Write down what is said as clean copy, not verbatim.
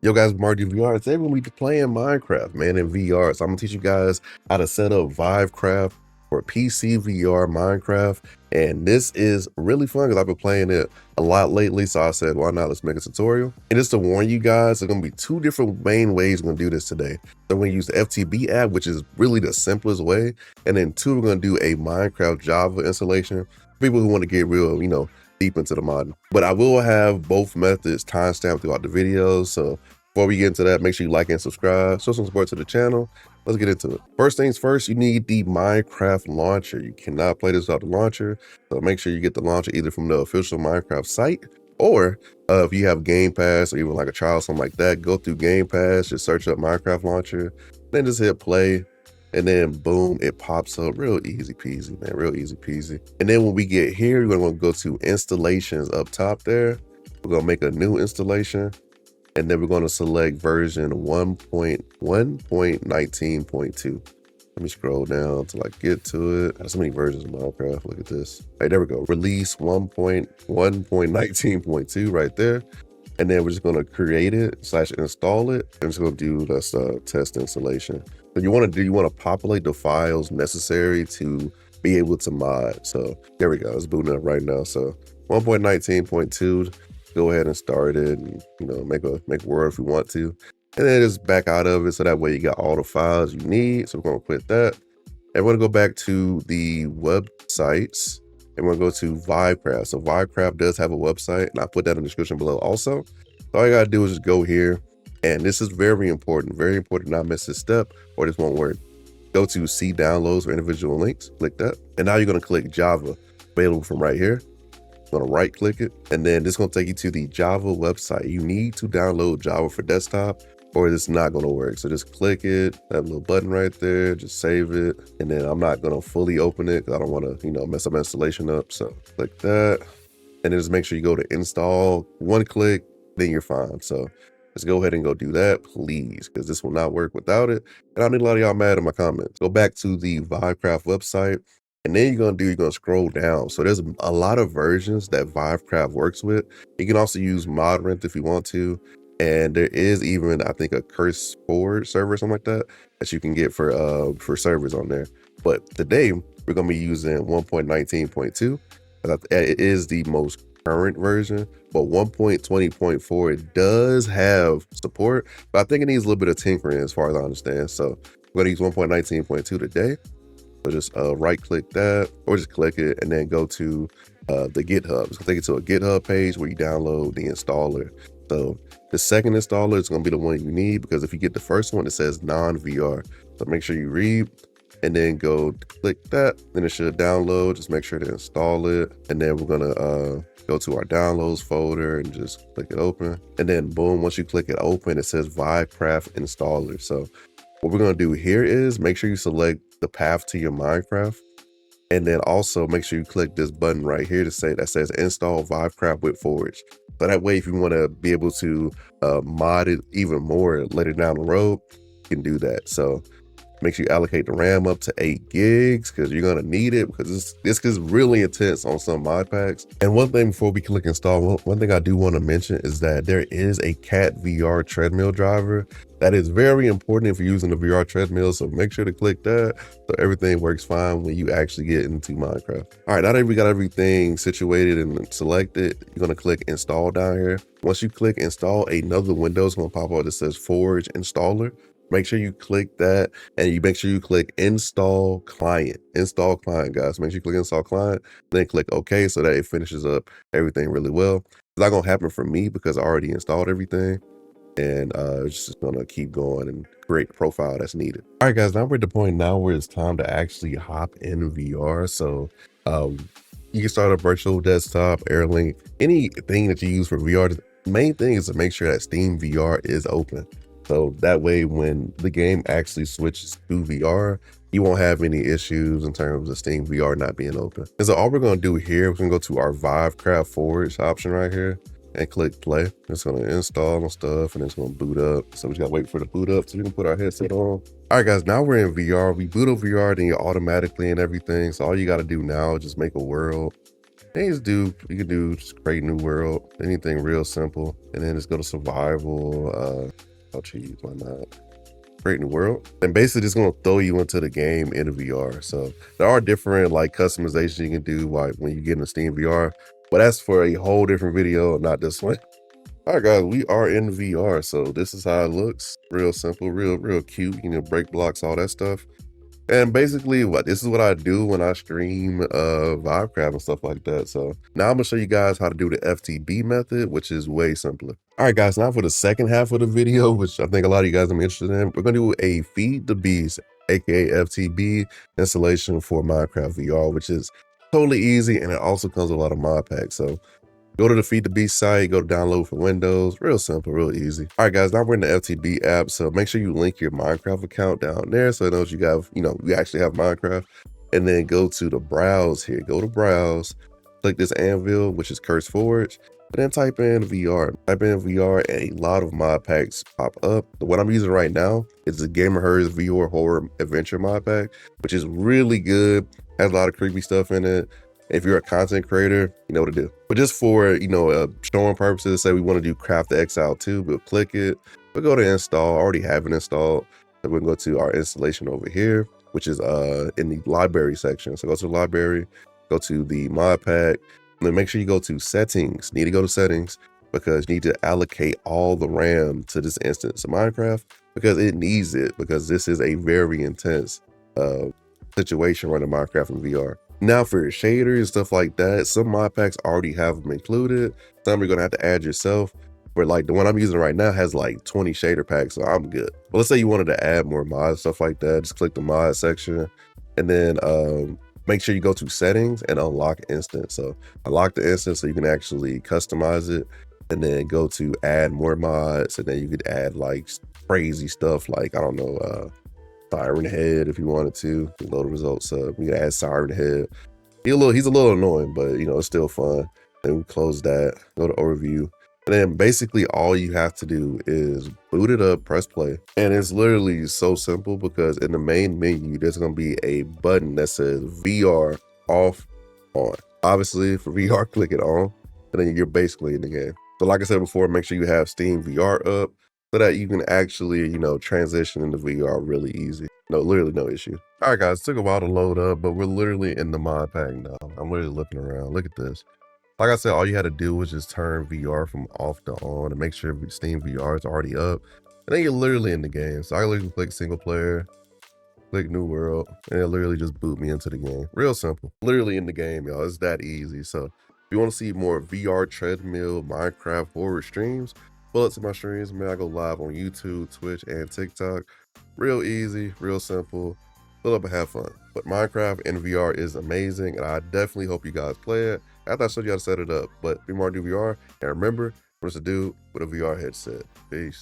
Yo guys, MartydudeVR. Today we're gonna be playing Minecraft, man, in VR. So I'm gonna teach you guys how to set up Vivecraft for PCVR Minecraft. And this is really fun because I've been playing it a lot lately. So I said, why not? Let's make a tutorial. And just to warn you guys, there's gonna be two different main ways we're gonna do this today. So we're gonna use the FTB app, which is really the simplest way. And then two, we're gonna do a Minecraft Java installation. People who want to get real, deep into the modding. But I will have both methods timestamped throughout the videos. So before we get into that, make sure you like and subscribe, show some support to the channel. Let's get into it. First things first, you need the Minecraft launcher. You cannot play this without the launcher. So make sure you get the launcher either from the official Minecraft site, or if you have Game Pass or even like a trial, something like that, go through Game Pass, just search up Minecraft launcher, then just hit play. And then boom, it pops up real easy peasy, man, real easy peasy. And then when we get here, we're gonna go to installations up top there. We're gonna make a new installation. And then we're gonna select version 1.19.2. Let me scroll down till I get to it. There's so many versions of Minecraft, look at this. All right, there we go. Release 1.1.19.2 right there. And then we're just gonna create it / install it. I'm just gonna do this test installation. So you wanna populate the files necessary to be able to mod. So there we go, it's booting up right now. So 1.19.2, go ahead and start it and make a world if you want to. And then just back out of it so that way you got all the files you need. So we're gonna quit that. And we're gonna go back to the websites. And we're gonna go to Vivecraft. So Vivecraft does have a website, and I put that in the description below also. So all you gotta do is just go here, and this is very important not miss this step or this won't work. Go to see downloads for individual links, click that. And now you're gonna click Java, available from right here. I'm gonna right click it, and then this is gonna take you to the Java website. You need to download Java for desktop or it's not gonna work. So just click it, that little button right there, just save it. And then I'm not gonna fully open it because I don't wanna, mess up my installation up. So click that, and then just make sure you go to install, one click, then you're fine. So let's go ahead and go do that, please, because this will not work without it. And I need a lot of y'all mad in my comments. Go back to the Vivecraft website, and then you're gonna scroll down. So there's a lot of versions that Vivecraft works with. You can also use ModRent if you want to. And there is even, I think, a CurseForge server or something like that you can get for servers on there. But today we're gonna be using 1.19.2. It is the most current version, but 1.20.4 it does have support, but I think it needs a little bit of tinkering as far as I understand. So we're gonna use 1.19.2 today. So just right click that, or just click it and then go to the GitHub. It's gonna take you to a GitHub page where you download the installer. So the second installer is gonna be the one you need, because if you get the first one, it says non-VR. So make sure you read and then go click that, then it should download. Just make sure to install it. And then we're gonna go to our downloads folder and just click it open. And then boom, once you click it open, it says Vivecraft installer. So what we're gonna do here is make sure you select the path to your Minecraft. And then also make sure you click this button right here that says install Vivecraft with Forge. So that way, if you want to be able to mod it even more later down the road, you can do that. So make sure you allocate the RAM up to 8 gigs because you're gonna need it, because this is really intense on some mod packs. And one thing before we click install, one thing I do want to mention is that there is a Cat VR treadmill driver. That is very important if you're using the VR treadmill, so make sure to click that so everything works fine when you actually get into Minecraft. All right, now that we got everything situated and selected, you're gonna click install down here. Once you click install, another window is gonna pop up that says Forge Installer. Make sure you click that, and you make sure you click install client. Install client, guys. Make sure you click install client, then click OK so that it finishes up everything really well. It's not gonna happen for me because I already installed everything. And it's just gonna keep going and create the profile that's needed. All right, guys, now we're at the point now where it's time to actually hop in VR. So you can start a virtual desktop, Airlink, anything that you use for VR. The main thing is to make sure that Steam VR is open. So that way, when the game actually switches to VR, you won't have any issues in terms of Steam VR not being open. And so all we're gonna do here, we're gonna go to our Vivecraft Forge option right here and click play. It's gonna install and stuff, and it's gonna boot up. So we just gotta wait for the boot up so we can put our headset on. All right, guys, now we're in VR. We boot up VR, then you're automatically in everything. So all you gotta do now is just make a world. And you can do just create new world, anything real simple, and then just go to survival. Oh geez, why not? Create new world, and basically just gonna throw you into the game in the VR. So there are different like customizations you can do like when you get into Steam VR, but that's for a whole different video, not this one. All right, guys, we are in VR, so this is how it looks. Real simple, real cute. You know, break blocks, all that stuff. And basically, this is what I do when I stream Vivecraft and stuff like that. So now I'm gonna show you guys how to do the FTB method, which is way simpler. All right, guys, now for the second half of the video, which I think a lot of you guys are interested in, we're gonna do a Feed the Beast, aka FTB installation for Minecraft VR, which is totally easy, and it also comes with a lot of mod packs. So go to the Feed the Beast site, go to download for Windows. Real simple, real easy. All right, guys, now we're in the FTB app. So make sure you link your Minecraft account down there so it knows you have, you actually have Minecraft. And then go to the browse here. Go to browse, click this anvil, which is CurseForge, and then type in VR. Type in VR, and a lot of mod packs pop up. The one I'm using right now is the Gamer Hers VR Horror Adventure mod pack, which is really good. Has a lot of creepy stuff in it. If you're a content creator, you know what to do. But just for, showing purposes, say we want to do Craft the Exile 2, we'll click it. We'll go to install. I already have it installed. So we'll go to our installation over here, which is in the library section. So go to the library, go to the mod pack, and then make sure you go to settings. You need to go to settings because you need to allocate all the RAM to this instance of Minecraft because it needs it, because this is a very intense situation running Minecraft in VR. Now for your shaders and stuff like that, some mod packs already have them included. Some you're gonna have to add yourself. But like the one I'm using right now has like 20 shader packs, so I'm good. But let's say you wanted to add more mods, stuff like that, just click the mod section and then make sure you go to settings and unlock instance. So unlock the instance so you can actually customize it, and then go to add more mods, and then you could add like crazy stuff like, I don't know, Siren Head if you wanted to. Load the results up. You can add Siren Head. He's a little annoying, but it's still fun. Then we close that, go to overview. And then basically all you have to do is boot it up, press play. And it's literally so simple because in the main menu, there's gonna be a button that says VR off on. Obviously for VR, click it on, and then you're basically in the game. So like I said before, make sure you have Steam VR up, so that you can actually, transition into VR really easy. Literally no issue. All right, guys, it took a while to load up, but we're literally in the mod pack now. I'm literally looking around. Look at this. Like I said, all you had to do was just turn VR from off to on and make sure Steam VR is already up. And then you're literally in the game. So I literally click single player, click new world, and it literally just boot me into the game. Real simple. Literally in the game, y'all. It's that easy. So if you want to see more VR treadmill, Minecraft horror streams, pull up to my streams, man. I go live on YouTube, Twitch, and TikTok. Real easy, real simple. Fill up and have fun. But Minecraft in VR is amazing, and I definitely hope you guys play it after I showed you how to set it up. But be MartydudeVR, and remember, what to do with a VR headset. Peace.